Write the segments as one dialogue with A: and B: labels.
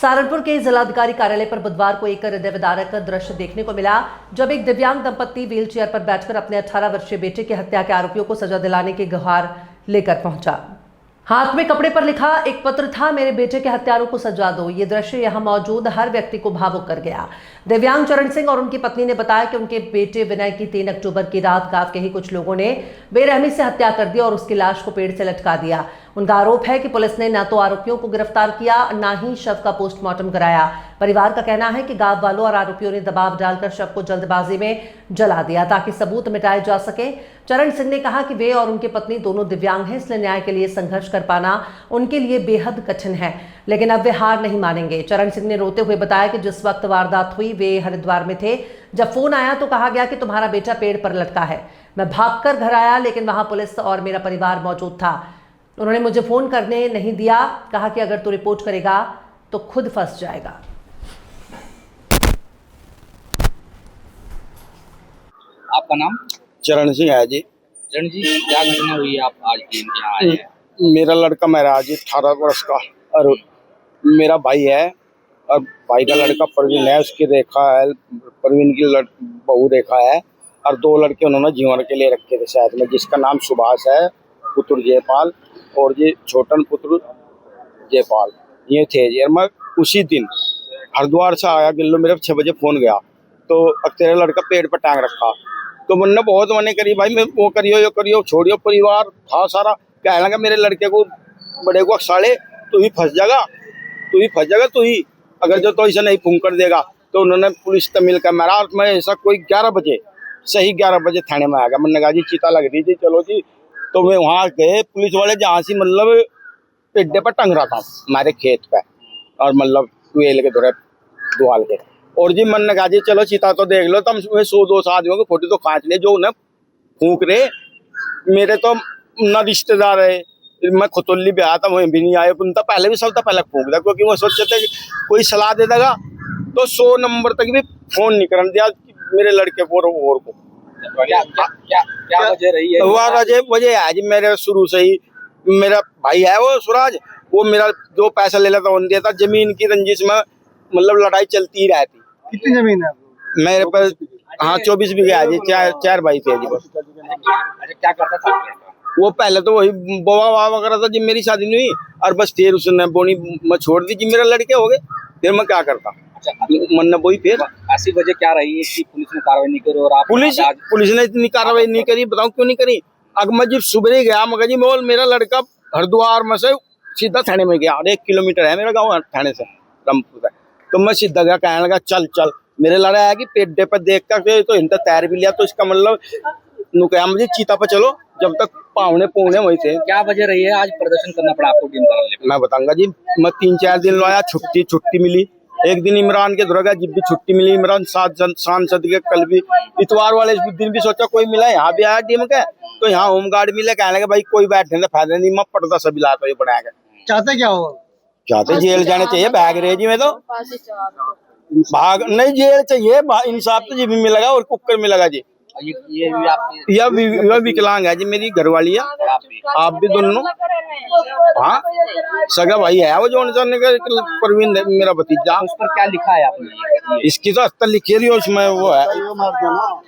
A: सहारनपुर के जिलाधिकारी कार्यालय पर बुधवार को एक हृदय विदारक दृश्य देखने को मिला, जब एक दिव्यांग दंपत्ति व्हील चेयर पर बैठकर अपने 18 वर्षीय बेटे की हत्या के आरोपियों को सजा दिलाने की गुहार लेकर पहुंचा। हाथ में कपड़े पर लिखा एक पत्र था, मेरे बेटे के हत्यारों को सजा दो। ये दृश्य यहां मौजूद हर व्यक्ति को भावुक कर गया। दिव्यांग चरण सिंह और उनकी पत्नी ने बताया कि उनके बेटे विनय की 3 अक्टूबर की रात गांव के ही कुछ लोगों ने बेरहमी से हत्या कर दी और उसकी लाश को पेड़ से लटका दिया। उनका आरोप है कि पुलिस ने न तो आरोपियों को गिरफ्तार किया, न ही शव का पोस्टमार्टम कराया। परिवार का कहना है कि गांव वालों और आरोपियों ने दबाव डालकर शव को जल्दबाजी में जला दिया ताकि सबूत मिटाए जा सके। चरण सिंह ने कहा कि वे और उनकी पत्नी दोनों दिव्यांग हैं, इसलिए न्याय के लिए संघर्ष कर पाना उनके लिए बेहद कठिन है, लेकिन अब वे हार नहीं मानेंगे। चरण सिंह ने रोते हुए बताया कि जिस वक्त वारदात हुई वे हरिद्वार में थे। जब फोन आया तो कहा गया कि तुम्हारा बेटा पेड़ पर लटका है। मैं भागकर घर आया, लेकिन वहां पुलिस और मेरा परिवार मौजूद था। उन्होंने मुझे फोन करने नहीं दिया, कहा कि अगर तू रिपोर्ट करेगा तो खुद फंस जाएगा।
B: आपका नाम?
C: चरण सिंह है जी।
B: चरण जी, क्या घटना हुई है? आप आज टीम के यहाँ आए हैं।
C: मेरा लड़का महराज जी 18 वर्ष का और मेरा भाई है और भाई का लड़का प्रवीण है, उसकी रेखा है, प्रवीण की बहू रेखा है और 2 लड़के उन्होंने जीवन के लिए रखे थे शायद में, जिसका नाम सुभाष है, पुत्र जयपाल और ये छोटन पुत्र जयपाल, ये थे जी। और मैं उसी दिन हरिद्वार से आया गिल्लो, मेरे 6 बजे फोन गया तो तेरा लड़का पेड़ पर टांग रखा। तो मैंने बहुत मने करी, भाई मैं वो करियो यो करियो, छोड़ियो, परिवार था सारा। क्या लगा मेरे लड़के को बड़े को साले तू ही फंस जाएगा, तू ही अगर जो तो ऐसा नहीं फोन कर देगा। तो उन्होंने पुलिस से मिलकर मेरा मैं ऐसा कोई 11 बजे सही 11 बजे थाने में आ गया। मैंने कहा जी चिता लग रही थी, चलो जी। तो मैं वहाँ गए, पुलिस वाले जहाँ से मतलब पेड्डे पर टंग रहा था हमारे खेत पे और मतलब वेल के धोरे दुआल के, और जी मन ने कहा जी चलो चिता तो देख लो, तुम 100-200 आदमियों को फोटो तो खांच ले जो उन्हें फूंक रहे। मेरे तो न रिश्तेदार है, मैं खुतुल्ली भी आया था, वहीं भी नहीं आए, उनका पहले भी सब पहले फूंक दिया, क्योंकि वो सोचते थे कि कोई सलाह दे देगा। तो 100 नंबर तक भी फोन नहीं करने दिया मेरे लड़के को और को।
B: क्या वजह रही है?
C: वजह है जी, मेरे शुरू से ही मेरा भाई है वो सूरज, वो मेरा जो पैसा ले लेता उन देता, जमीन की रंजिश में मतलब लड़ाई चलती ही रहती।
D: कितनी जमीन है
C: मेरे पास? हाँ 24 बीघे है जी, 4 भाई थे जी बस।
B: अच्छा, क्या करता था
C: वो पहले तो वही बोवा वगैरह था जी, मेरी शादी नहीं हुई और बस फिर उसने बोनी मैं छोड़ दी जी, मेरे लड़के हो गए, फिर मैं क्या करता।
B: अच्छा,
C: मन बोई फिर
B: ऐसी वजह क्या रही है कि पुलिस ने कार्रवाई नहीं करी और आप
C: पुलिस ने इतनी कार्रवाई नहीं करी? बताऊं क्यों नहीं करी? अगर मैं जब सुबह ही गया मगर जी मोल, मेरा लड़का हरिद्वार में से सीधा थाने में गया, 1 किलोमीटर है मेरा गाँव थाने से रामपुर। तो मैं सीधा गया, कहने लगा चल। मेरे लड़ा है कि पेड्डे पर देख कर तो इनका तैर भी लिया, तो इसका मतलब नुकया मुझे चीता पर चलो, जब तक पावने पौने वही थे।
B: क्या वजह रही है आज प्रदर्शन करना पड़ा आपको टीम कार्यालय?
C: मैं बताऊंगा जी, मैं 3-4 दिन लाया, छुट्टी मिली। एक दिन इमरान के धुरा गया, जब भी छुट्टी मिली, इमरान सांसद के कल भी इतवार वाले दिन भी सोचा कोई मिला, यहाँ भी आया टीम के, तो यहाँ होमगार्ड मिले, कहने लगे भाई कोई बैठने से फायदा नहीं, मैं पड़ता सभी लाता ये बनाया गया।
D: चाहते क्या हो?
C: चाहते जेल जाने चाहिए, भाग रहे जी। मैं तो भाग नहीं, जेल चाहिए, इंसाफ तो जी भी मिलेगा और कुकर मिलेगा जी।
B: ये भी आपकी
C: यह विकलांग है जी मेरी घरवाली है, आप भी दोनों। हाँ सगा भाई है वो जो प्रवीण मेरा भतीजा।
B: उस पर क्या लिखा है आपने?
C: इसकी तो अस्तर लिखी रही है, उसमें वो है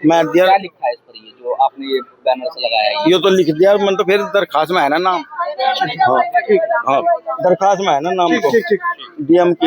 C: मार दिया।
B: क्या लिखा है इस पर, ये जो आपने ये बैनर से लगाया है?
C: ये तो लिख दिया, मन तो फिर दरखास्त में है ना नाम। हाँ दरखास्त में है ना नाम, तो डीएम की